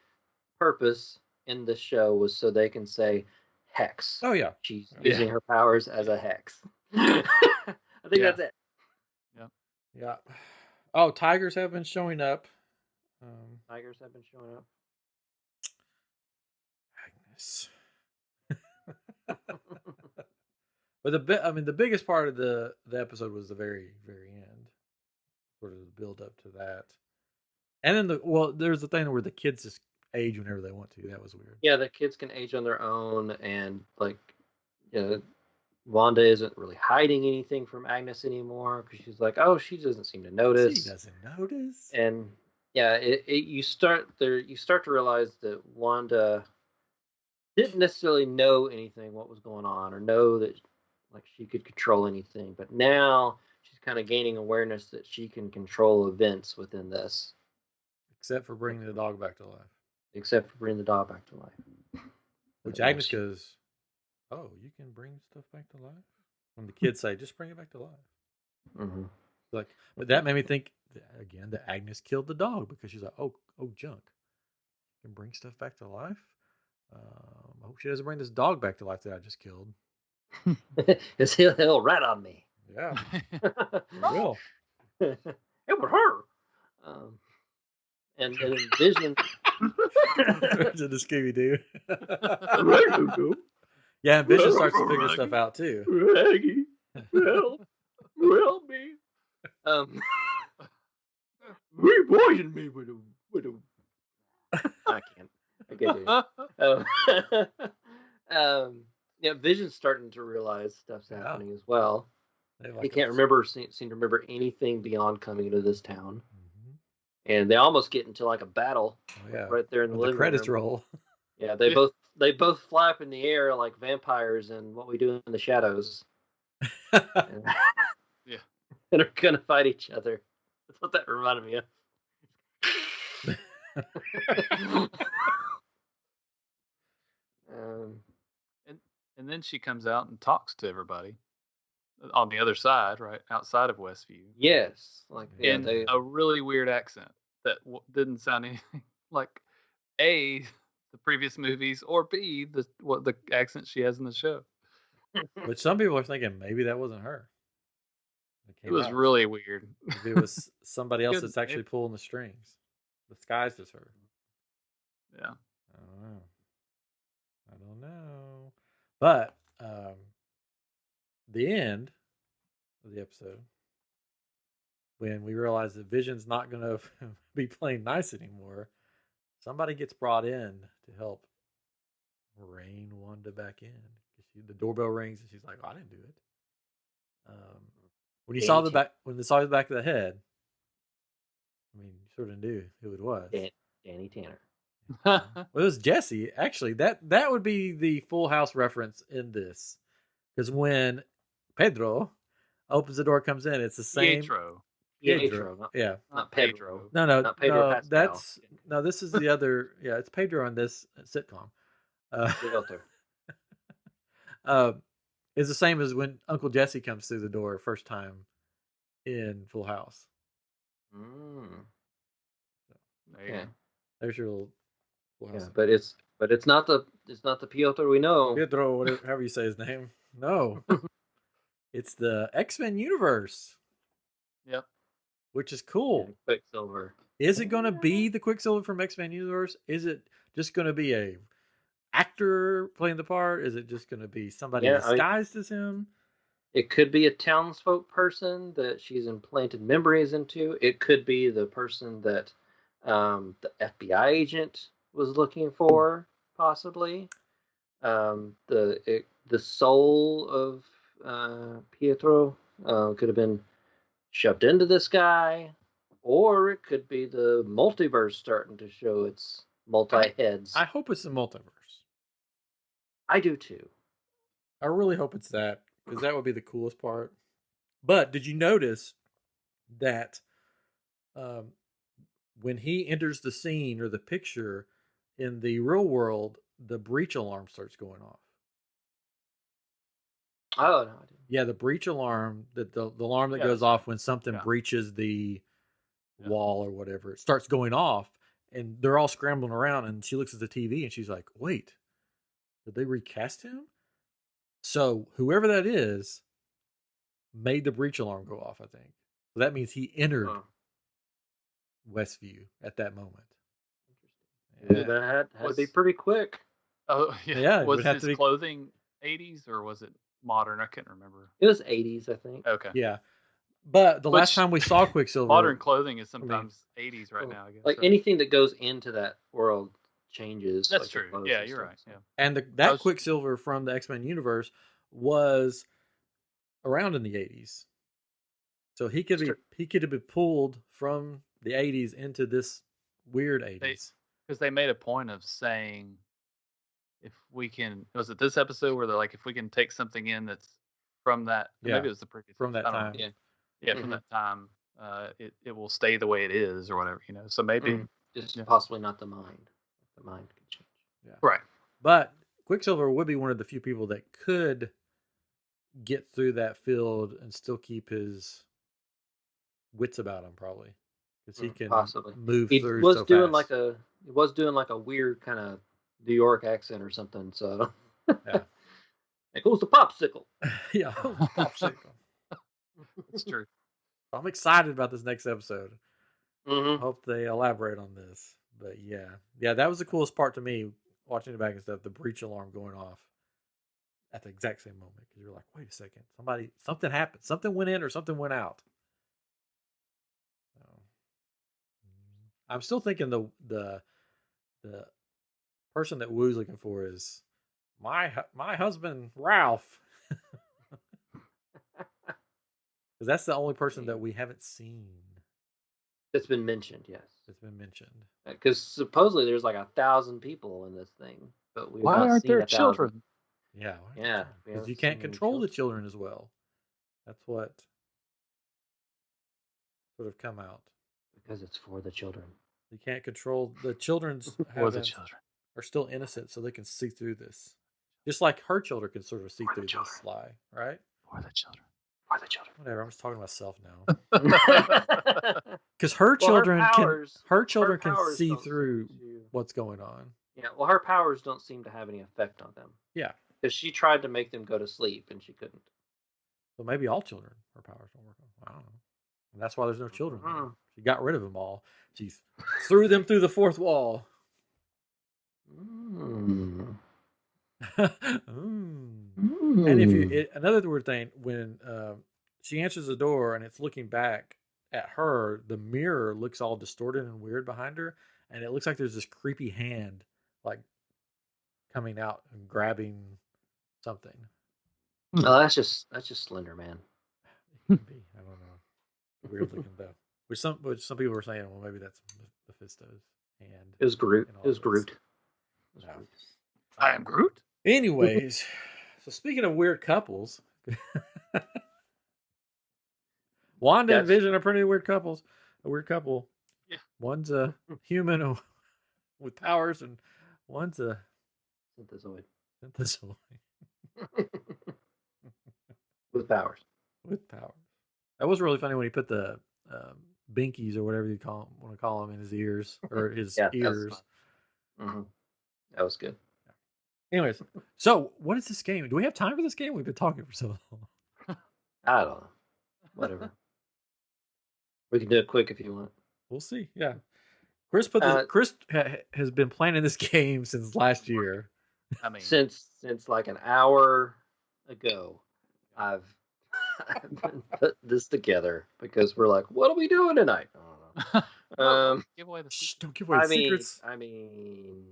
purpose in this show was so they can say hex. Oh yeah. She's using her powers as a hex. I think that's it. Yeah. Oh, tigers have been showing up. Tigers have been showing up. Agnes. But the biggest part of the episode was the very, very end. Sort of the build up to that. And then there's the thing where the kids just age whenever they want to. That was weird. Yeah, the kids can age on their own, and Wanda isn't really hiding anything from Agnes anymore because she's like, oh, she doesn't seem to notice. She doesn't notice. And yeah, you start to realize that Wanda didn't necessarily know anything what was going on or know that like she could control anything, but now she's kind of gaining awareness that she can control events within this. Except for bringing the dog back to life. Which Agnes goes, oh, you can bring stuff back to life? When the kids say, just bring it back to life. Mm-hmm. But that made me think, again, that Agnes killed the dog because she's like, oh, junk. You can bring stuff back to life? I hope she doesn't bring this dog back to life that I just killed. Because he'll rat on me. Yeah. He will. It was her. And Vision. To the Scooby-Doo. Yeah, and Vision starts to figure stuff out too. Raggy, help me. He poisoned me with a. I can't do it. Yeah, Vision's starting to realize stuff's happening as well. He can't seem to remember anything beyond coming into this town. And they almost get into like a battle right there in the living room. The credits roll. Yeah, they both fly up in the air like vampires and What We Do in the Shadows. And they're gonna fight each other. That's what that reminded me of. And then she comes out and talks to everybody on the other side, right outside of Westview. Yes, in a really weird accent that didn't sound anything like A, the previous movies, or B, the accent she has in the show. But some people are thinking maybe that wasn't her. It was really weird. Maybe it was somebody else Good, that's actually pulling the strings, disguised as her. Yeah. I don't know. But the end of the episode, when we realize that Vision's not going to be playing nice anymore, somebody gets brought in to help rein Wanda back in. The doorbell rings and she's like, "Oh, I didn't do it." When you saw the back, when they saw the back of the head, I mean, you sort of knew who it was. Danny Tanner. Well, it was Jesse. Actually, that would be the Full House reference in this, because when Pedro opens the door, comes in, it's the same. Pietro. Yeah, not Pedro. No, not Pedro Pascal. That's no. This is the other. Yeah, it's Pedro on this sitcom. It's the same as when Uncle Jesse comes through the door first time in Full House. Yeah. There's your little. Yeah, but it's not the Piotr we know. Pietro, whatever, however you say his name. No, it's the X-Men universe. Yep. Which is cool. Yeah, Quicksilver. Is it going to be the Quicksilver from X-Men universe? Is it just going to be a actor playing the part? Is it just going to be somebody disguised as him? It could be a townsfolk person that she's implanted memories into. It could be the person that the FBI agent was looking for, possibly. The soul of Pietro could have been shoved into this guy, or it could be the multiverse starting to show its multi-heads. I hope it's the multiverse. I do too. I really hope it's that, because that would be the coolest part. But did you notice that when he enters the scene or the picture in the real world, the breach alarm starts going off? Oh, no, I didn't. Yeah, the breach alarm, the alarm that goes off when something breaches the wall or whatever, it starts going off, and they're all scrambling around, and she looks at the TV and she's like, "Wait, did they recast him?" So whoever that is made the breach alarm go off, I think. So that means he entered Westview at that moment. Yeah. That had to be pretty quick. Oh, yeah. Was his clothing 80s or was it modern? I can't remember. It was 80s, I think. Okay. Yeah. But the last time we saw Quicksilver... Modern clothing is sometimes 80s right now, I guess. Like anything that goes into that world changes. That's true. Yeah, you're right. Yeah. And that Quicksilver from the X-Men universe was around in the 80s. So he could have been pulled from the 80s into this weird 80s. Because they made a point of saying, if we can, was it this episode where they're like, if we can take something in that's from that, maybe it was the previous from that time. Yeah, from that time, it will stay the way it is or whatever, you know. So maybe just possibly not the mind. The mind can change. Yeah. Right. But Quicksilver would be one of the few people that could get through that field and still keep his wits about him, probably, because he can move through. He was doing like a weird kind of New York accent or something. So yeah, it goes the popsicle. Yeah, popsicle. It's true. I'm excited about this next episode. Mm-hmm. Hope they elaborate on this. But yeah, that was the coolest part to me, watching it back and stuff. The breach alarm going off at the exact same moment, because you're like, wait a second, something happened, something went in or something went out. I'm still thinking the person that Woo's looking for is my husband Ralph, because that's the only person that we haven't seen. It's been mentioned, yes. It's been mentioned. Because supposedly there's like 1,000 people in this thing, but we've why not aren't seen there children? Yeah, yeah. Because you can't control the children as well. That's what sort of come out. Because it's for the children. You can't control the children's. For the children are still innocent, so they can see through this. Just like her children can sort of see through this lie, right? For the children. Whatever. I'm just talking to myself now. Because her children can see through what's going on. Yeah. Well, her powers don't seem to have any effect on them. Yeah. Because she tried to make them go to sleep and she couldn't. So maybe all children, her powers don't work. I don't know. And that's why there's no children there. Mhm. She got rid of them all. She threw them through the fourth wall. Mm. And if you, another weird thing, when she answers the door and it's looking back at her, the mirror looks all distorted and weird behind her, and it looks like there's this creepy hand like coming out and grabbing something. Oh, that's just Slender Man. It could be. I don't know. Weird looking though. Which some people were saying, well, maybe that's Mephisto's hand. It was Groot. and all It was this. Groot. No. I am Groot. Anyways, so speaking of weird couples, Wanda and Yes. Vision are pretty weird couples. A weird couple. Yeah. One's a human with powers, and one's a Synthezoid. synthezoid With powers. with powers. That was really funny when he put the binkies or whatever you want to call them in his ears or his Yeah, that's ears. Mm-hmm. That was good. Anyways, so what is this game? Do we have time for this game? We've been talking for so long. I don't know. Whatever. We can do it quick if you want. We'll see. Yeah. Chris put this, Chris has been playing this game since last year. I mean, Since like an hour ago, I've been putting this together because we're like, what are we doing tonight? I don't know. well, give away the Shh, secret. don't give away the secrets. I mean,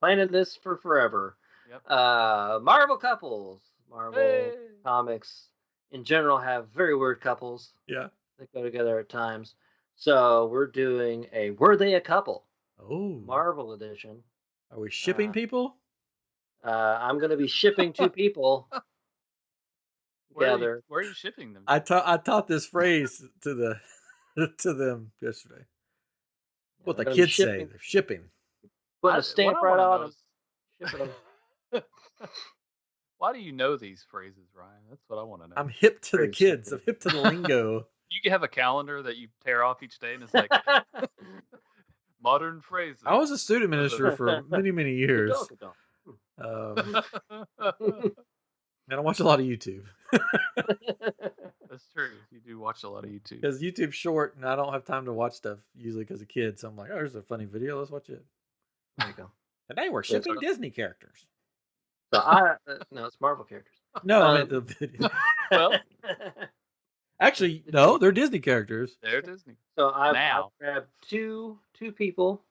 planning this for forever. Yep. Marvel couples, Marvel Hey. comics in general have very weird couples Yeah. that go together at times. So we're doing a Were They a Couple? Oh. Marvel edition. Are we shipping people? I'm going to be shipping two people together. Where are you shipping them? I taught this phrase to them yesterday. What the I'm gonna be kids say, shipping- they're shipping. Putting a stamp right on them. Shipping them. Why do you know these phrases, Ryan? That's what I want to know. I'm hip to the Very kids. stupid. I'm hip to the lingo. You have a calendar that you tear off each day, and it's like modern phrases. I was a student minister for many, many years. And I watch a lot of YouTube. That's true. You do watch a lot of YouTube. Because YouTube's short and I don't have time to watch stuff usually because of kids. So I'm like, oh, there's a funny video. Let's watch it. There you go. Today we're shipping Disney characters. So no, it's Marvel characters. No, I meant the video. Well, Actually, no, they're Disney characters. they're Disney. So I've Now. grabbed two people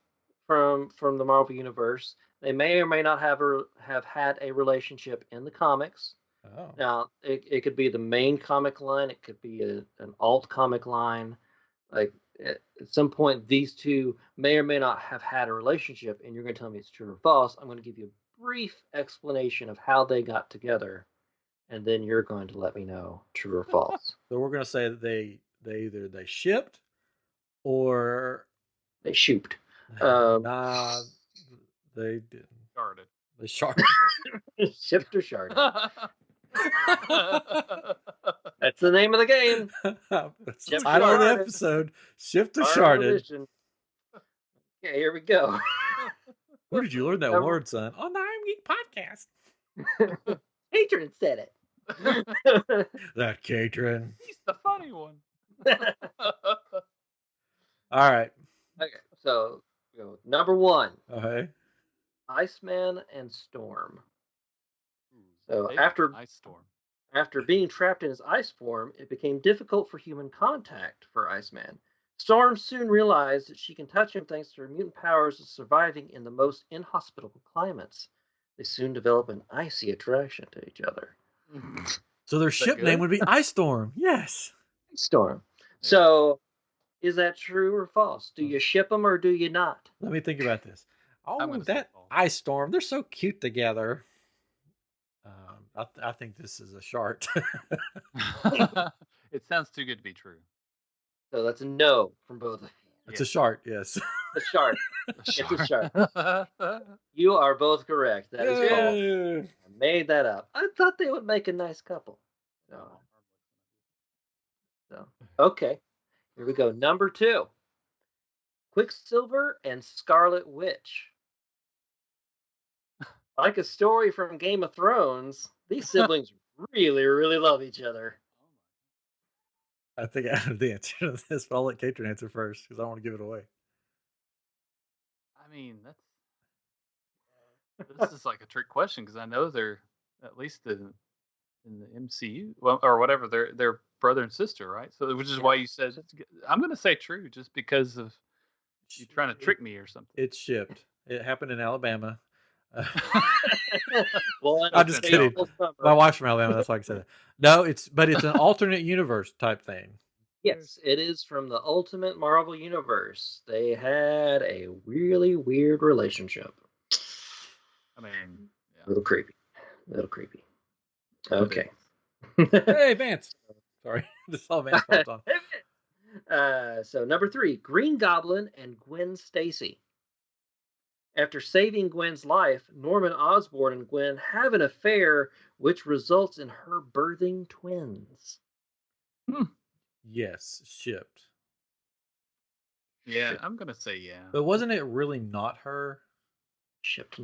from the Marvel universe. They may or may not have had a relationship in the comics. Oh. Now it could be the main comic line. It could be an alt comic line. Like at some point, these two may or may not have had a relationship, and you're going to tell me it's true or false. I'm going to give you a brief explanation of how they got together, and then you're going to let me know true or false. So we're going to say that they either they shipped or They shooped. nah, they didn't. Started. They sharded. Shipped or sharded. That's the name of the game. That's the Shipped title of the sharded. episode. Shipped or Marvel sharded. edition. Okay, here we go. Where did you learn that Number- word, son? On the iamGEEK podcast. Patron said it. That Catron. He's the funny one. All right. Okay, so go number one, Okay. Iceman and Storm. So Hey, after Ice Storm. After being trapped in his ice form, it became difficult for human contact for Iceman. Storm soon realized that she can touch him thanks to her mutant powers of surviving in the most inhospitable climates. They soon develop an icy attraction to each other. So their that ship good? name would be Ice Storm. Yes. Storm. Yeah. So, is that true or false? Do you ship them or do you not? Let me think about this. Oh, gonna say that false. Ice Storm. They're so cute together. I think this is a shart. It sounds too good to be true. So that's a no from both of you. It's a shart, yes. A shark. It's a shark. You are both correct. That is false. Yay. I made that up. I thought they would make a nice couple. So, okay. Here we go. Number two. Quicksilver and Scarlet Witch. Like a story from Game of Thrones, these siblings really, really love each other. I think I have the answer to this, but I'll let Katrin answer first because I don't want to give it away. I mean, this is like a trick question because I know they're at least in the MCU, well, or whatever. They're brother and sister, right? So, which is why you said I'm going to say true, just because of you trying to trick me or something. It's shipped. It happened in Alabama. Well, I'm just kidding. My wife's from Alabama. That's why I said that. No, but it's an alternate universe type thing. Yes, it is from the Ultimate Marvel Universe. They had a really weird relationship. I mean, yeah. A little creepy. Okay. Hey, Vance. Sorry, just saw Vance popped on. So number 3, Green Goblin and Gwen Stacy. After saving Gwen's life, Norman Osborn and Gwen have an affair, which results in her birthing twins. Yes, shipped. Yeah, I'm gonna say yeah. But wasn't it really not her? Shipped.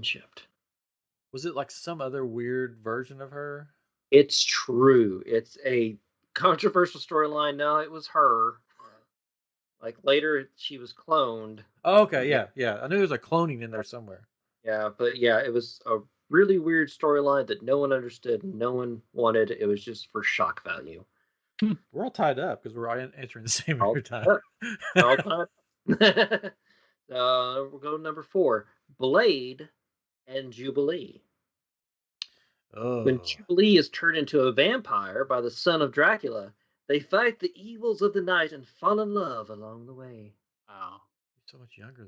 Was it like some other weird version of her? It's true. It's a controversial storyline. No, it was her. Like later, she was cloned. Oh, okay, yeah. I knew there was a cloning in there somewhere. Yeah, but yeah, it was a really weird storyline that no one understood, no one wanted. It was just for shock value. We're all tied up because we're all answering the same every time. All time. We'll go to number 4, Blade and Jubilee. Oh. When Jubilee is turned into a vampire by the son of Dracula, they fight the evils of the night and fall in love along the way. Oh, he's so much younger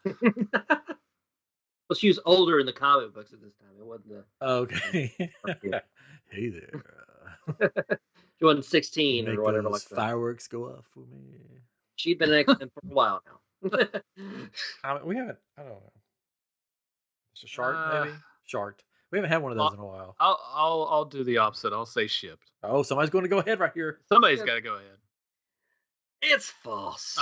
than him. Well, she was older in the comic books at this time. It wasn't the. Okay. Hey there. She wasn't 16 or whatever like that. Fireworks go off for me. She'd been an X-Men for a while now. We haven't. I don't know. It's a shark, maybe. Shark. We haven't had one of those in a while. I'll do the opposite. I'll say shipped. Oh, somebody's going to go ahead right here. Somebody's got to go ahead. It's false.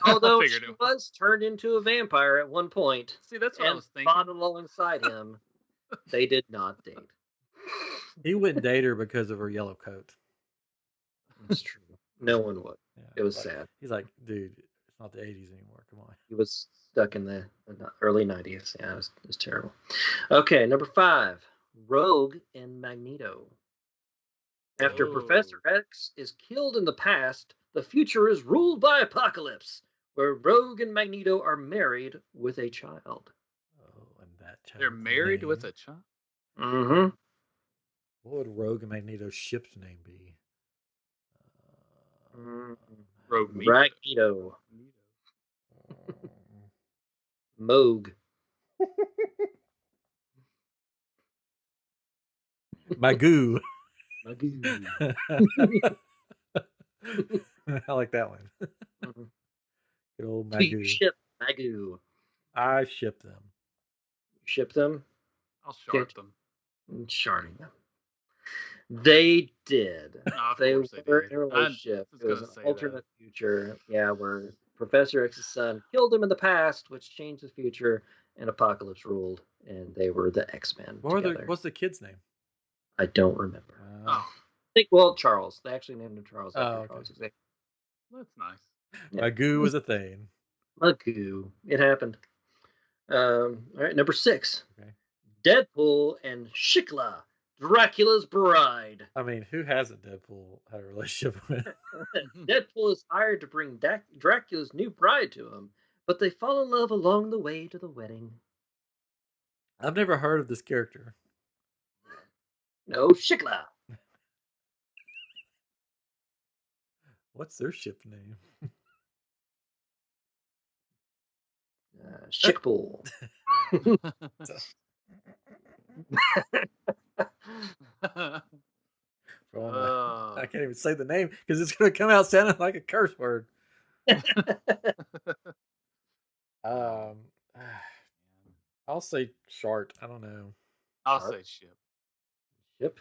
Although she was turned into a vampire at one point. See, that's what I was thinking. Fought alongside him. They did not date. He wouldn't date her because of her yellow coat. It's true. No one would. Yeah, it was sad. He's like, dude, it's not the 80s anymore. Come on. He was stuck in the early 90s. Yeah, it was terrible. Okay, number 5, Rogue and Magneto. After Professor X is killed in the past, the future is ruled by Apocalypse, where Rogue and Magneto are married with a child. Oh, and that child. They're married with a child? Mm-hmm. What would Rogue and Magneto's ship's name be? Rogue Magneto. Moog. Magoo. Magoo. I like that one. Mm-hmm. Good old Magoo. Do you ship Magoo? I ship them. Ship them? I'll shard them. Sharding them. They did. They were in a relationship. It was an alternate future. Yeah, where Professor X's son killed him in the past, which changed the future, and Apocalypse ruled, and they were the X-Men together. What's the kid's name? I don't remember. I think, Charles. They actually named him Charles. Charles Xavier. That's nice. Yeah. Magoo was a thing. Magoo. It happened. All right, number 6. Okay. Deadpool and Shikla, Dracula's bride. I mean, who hasn't Deadpool had a relationship with? Deadpool is hired to bring Dracula's new bride to him, but they fall in love along the way to the wedding. I've never heard of this character. No, Shikla. What's their ship name? Shikpool. I can't even say the name because it's going to come out sounding like a curse word. I'll say shart. I don't know. I'll say ship. Ship.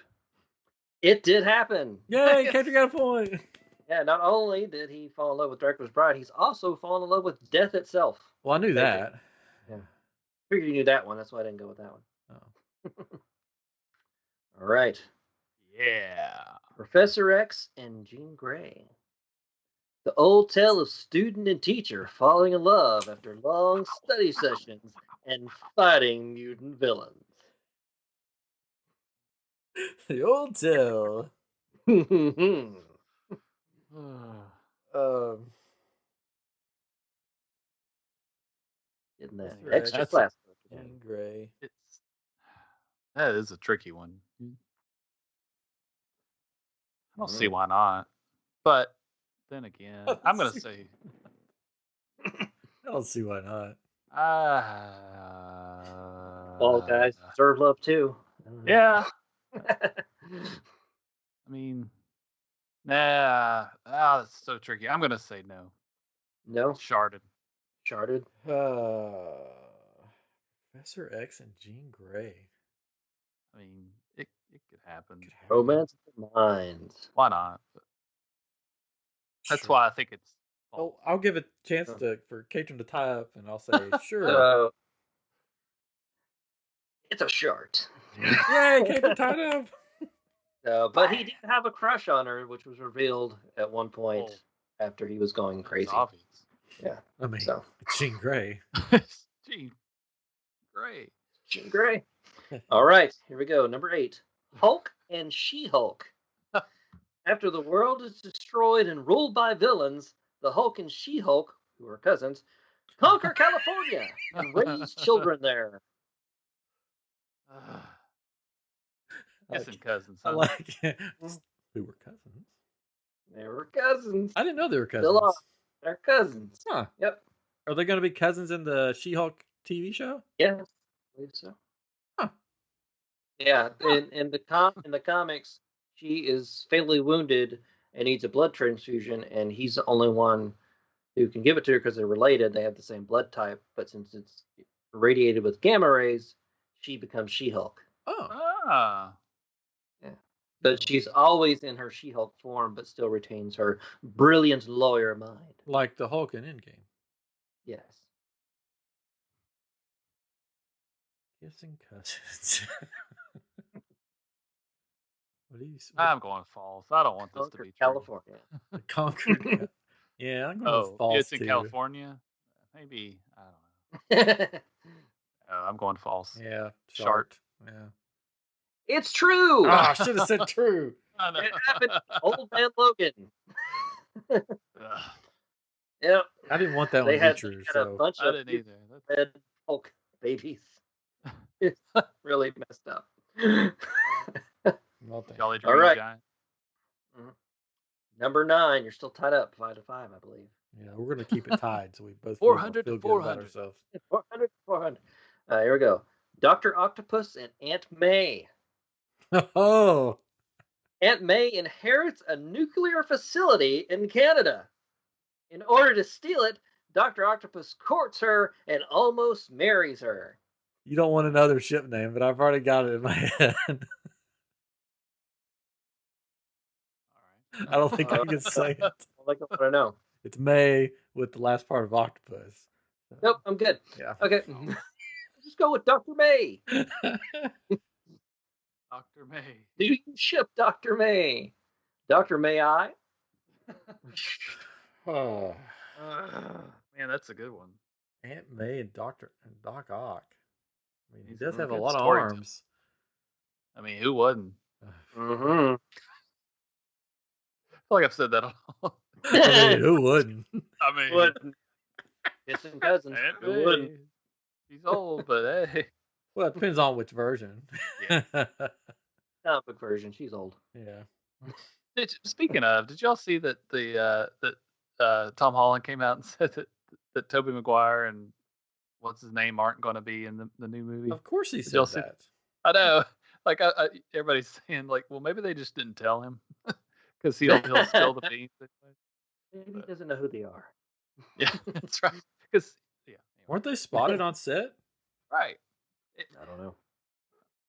It did happen. Yay! Kendrick got a point. Yeah, not only did he fall in love with Dracula's bride, he's also fallen in love with death itself. Well, I knew that. Yeah. Figured you knew that one. That's why I didn't go with that one. Oh. All right. Yeah. Professor X and Jean Grey. The old tale of student and teacher falling in love after long study sessions and fighting mutant villains. The old tale. Getting Um, that Professor extra X, class. Jean Grey. That is a tricky one. I don't see Mm. why not. But then again, I'm gonna say I don't see why not. Fall guys deserve love too. yeah. I mean, nah. That's so tricky. I'm gonna say no. No, Sharded. Charted. Professor X and Jean Grey. I mean, it could happen. Could happen. Romance of the Minds. Why not? But that's Sure. why I think it's. Oh, I'll give a chance for Catron to tie up, and I'll say sure. It's a short. Yay, Catron tied up. But he did have a crush on her, which was revealed at one point after he was going It's crazy. obvious. Yeah. I mean, So. it's Jean Grey. Jean Grey. Jean Grey. All right, here we go. Number 8. Hulk and She-Hulk. After the world is destroyed and ruled by villains, the Hulk and She-Hulk, who are cousins, conquer California and raise children there. Kissing cousins. I Huh? like it. We were cousins. They were cousins. I didn't know they were cousins. Still are. They're cousins. Huh. Yep. Are they going to be cousins in the She-Hulk TV show? Yes, I believe so. Huh. Yeah, in the comics, she is fatally wounded and needs a blood transfusion, and he's the only one who can give it to her because they're related. They have the same blood type, but since it's irradiated with gamma rays, she becomes She-Hulk. Ah. Yeah, but she's always in her She-Hulk form, but still retains her brilliant lawyer mind. Like the Hulk in Endgame. Yes. Kissing cousins. What do you? I'm going false. I don't want this to Conquer be true. California. Conquered. Yeah, I'm going with false it's in too. California. Maybe I don't know. I'm going false. Yeah, Shart. Yeah. It's true. Oh, I should have said true. It happened. Old Man Logan. Ugh. Yep. I didn't want that one They to be had true. a So bunch I of didn't either. red Hulk babies. It's really messed up. well, thank Jolly you. All Dream right. Giant. Number 9, you're still tied up 5-5, I believe. Yeah, we're gonna keep it tied, so we both 400 feel to good about 400. ourselves. 400, 400. Here we go. Dr. Octopus and Aunt May. Oh, Aunt May inherits a nuclear facility in Canada. In order to steal it, Dr. Octopus courts her and almost marries her. you don't want another ship name, but I've already got it in my head. All right. I don't think I can say it. I want to know. It's May with the last part of octopus. Nope, I'm good. Yeah. Okay. Just go with Dr. May. Dr. May. Do you ship Dr. May? Dr. May I? Oh, Man, that's a good one. Aunt May and Doc Ock. I mean, he He's does a have a good lot of storyteller. arms. I mean, who wouldn't? Mm-hmm. I feel like I've said that all. I mean, who wouldn't? I mean, Wouldn't. Kissing cousins. Aunt Who wouldn't? May. She's old, but hey. Well, it depends on which version. Yeah. Comic book version. She's old. Yeah. Speaking of, did y'all see that Tom Holland came out and said that Tobey Maguire and what's his name aren't going to be in the new movie? Of course he Did said y'all see that. I know. Like everybody's saying, like, well, maybe they just didn't tell him because he'll spill the beans. Maybe he doesn't know who they are. Yeah, that's right. Because Weren't they spotted on set? right. I don't know.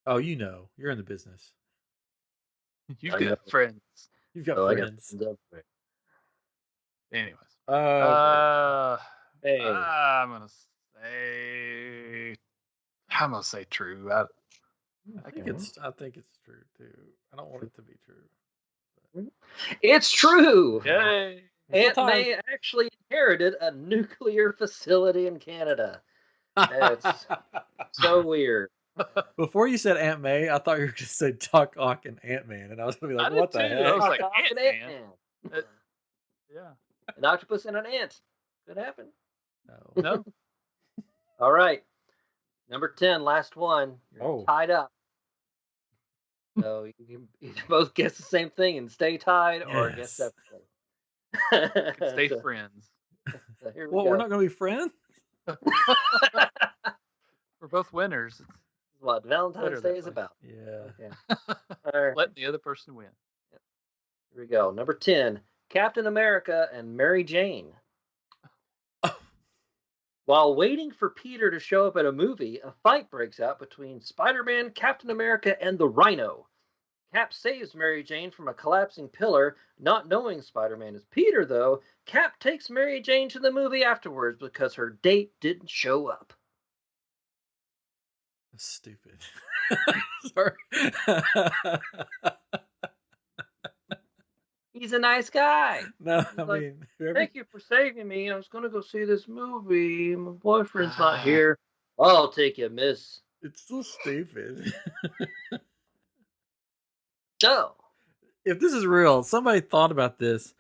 Oh, you know. You're in the business. You've I know. got friends. You've got I got friends. thumbs up. Anyways, Hey. I'm gonna say true. I think it's true too. I don't want it to be true. It's true. Yay! Aunt May actually inherited a nuclear facility in Canada. It's so weird. Before you said Aunt May, I thought you were going to say Doc Ock and Ant Man, and I was going to be like, "What the I heck?" was like, Doc Ock and Ant-Man. Ant-Man. Yeah. An octopus and an ant. Could happen. No. All right. Number 10, last one. You're tied up. So you can either both guess the same thing and stay tied, or guess separately. Stay friends. So here we Well, go. we're not going to be friends? We're both winners. This is what Valentine's Day is about. Yeah. Okay. All right. Let the other person win. Here we go. Number 10, Captain America and Mary Jane. While waiting for Peter to show up at a movie, a fight breaks out between Spider-Man, Captain America, and the Rhino. Cap saves Mary Jane from a collapsing pillar. Not knowing Spider-Man is Peter, though, Cap takes Mary Jane to the movie afterwards because her date didn't show up. That's stupid. Sorry. He's a nice guy. No, He's I like, mean, thank you for saving me. I was going to go see this movie. My boyfriend's not here. I'll take you, miss. It's so stupid. So, if this is real, somebody thought about this,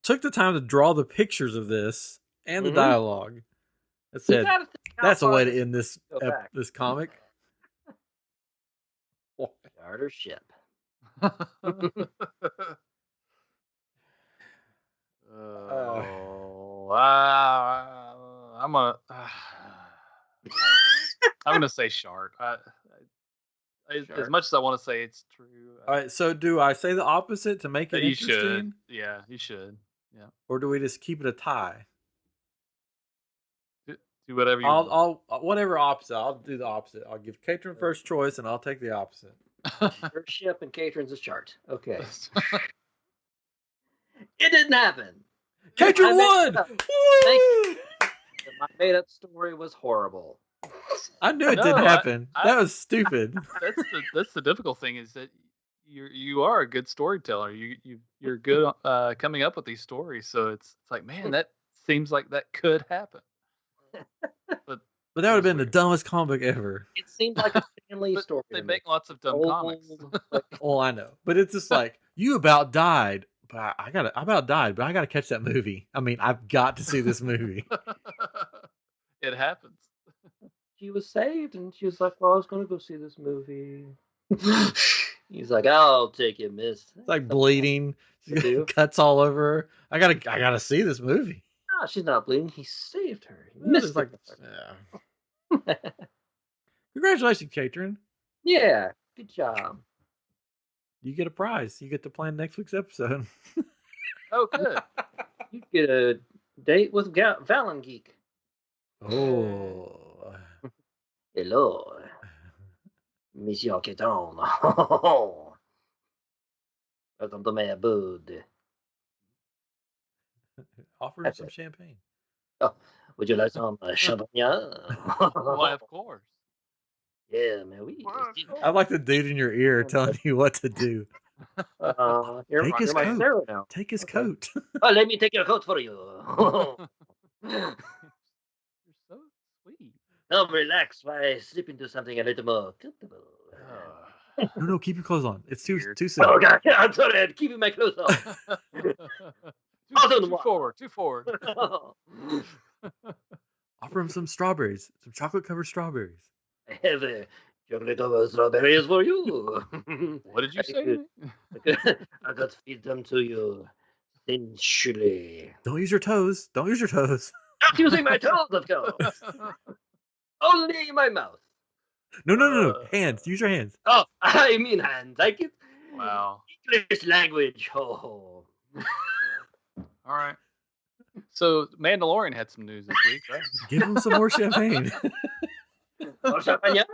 took the time to draw the pictures of this and the dialogue. That said, that's a way to end this this comic. Starter ship. I'm gonna say Shart. As much as I want to say it's true. All right, so do I say the opposite to make it interesting? Should. Yeah, you should. Yeah. Or do we just keep it a tie? Do whatever you want. I'll whatever opposite. I'll do the opposite. I'll give Katrin first choice, and I'll take the opposite. First ship and Katrin's a Shart. Okay. It didn't happen. Katrin won! Thank you. My made-up story was horrible. I knew it didn't happen. That was stupid. That's the difficult thing is that you are a good storyteller. You're good coming up with these stories. So it's like, man, that seems like that could happen. But that would have been the dumbest comic ever. It seemed like a family story. They make lots of dumb comics. Well, I know, but it's just like you about died. But I gotta catch that movie. I mean, I've got to see this movie. It happens. She was saved, and she was like, "Well, I was going to go see this movie." He's like, "I'll take it, miss." It's like bleeding, cuts all over her. I gotta see this movie. No, she's not bleeding. He saved her. He missed like, yeah. Congratulations, Katrin. Yeah, good job. You get a prize. You get to plan next week's episode. Oh, good. You get a date with ValenGEEK. Oh. Hello, Monsieur Keton. Welcome to my abode. Offer him some champagne. Oh, would you like some champagne? Why, of course. Yeah, man. I like the dude in your ear telling you what to do. Take his coat. Now. Take his coat. Oh, let me take your coat for you. You're so sweet. Now relax while I slip into something a little more comfortable. No, keep your clothes on. It's too soon. Oh, God. I'm sorry. I'm keeping my clothes on. Too forward. Offer him some strawberries. Some chocolate-covered strawberries. I have a chocolate-covered strawberries for you. What did you say? I got to feed them to you sensually. Don't use your toes. Not using my toes, of course. Only my mouth. No. Hands. Use your hands. Oh, I mean hands. I get English language. Oh. All right. So Mandalorian had some news this week, right? Give him some more champagne. More champagne?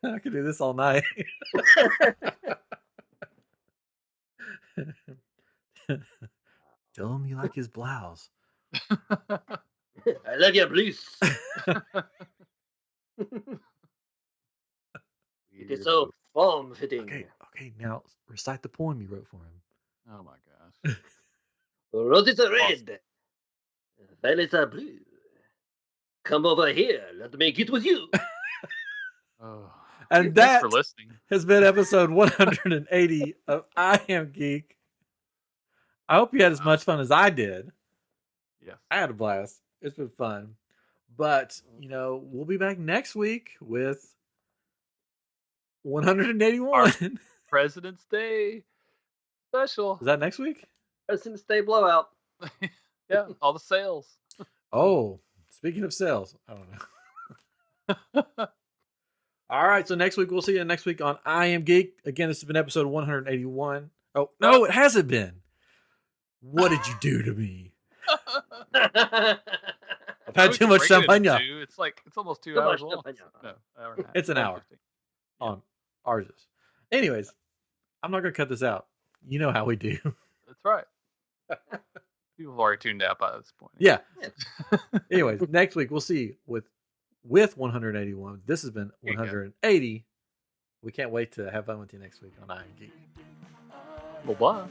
I could do this all night. Tell him you like his blouse. I love your blouse. It is so form fitting. Okay, now recite the poem you wrote for him. Oh my gosh. Roses are red, violets are blue. Come over here, let me get with you. Oh. And Thanks that for listening. has been episode 180 of I Am Geek. I hope you had as much fun as I did. Yes. I had a blast. It's been fun. But, we'll be back next week with 181. President's Day special. Is that next week? President's Day blowout. Yeah, all the sales. Oh, speaking of sales, I don't know. All right, so next week, we'll see you next week on I Am Geek. Again, this has been episode 181. Oh, no, it hasn't been. What did you do to me? I've had too much champagne. It's almost 2 hours long. No, hour and a half. It's an hour. On ours is. Anyways, I'm not going to cut this out. You know how we do. That's right. People have already tuned out by this point. Yeah. Anyways, next week we'll see with 181. This has been 180. We can't wait to have fun with you next week on I Am Geek. Well, bye.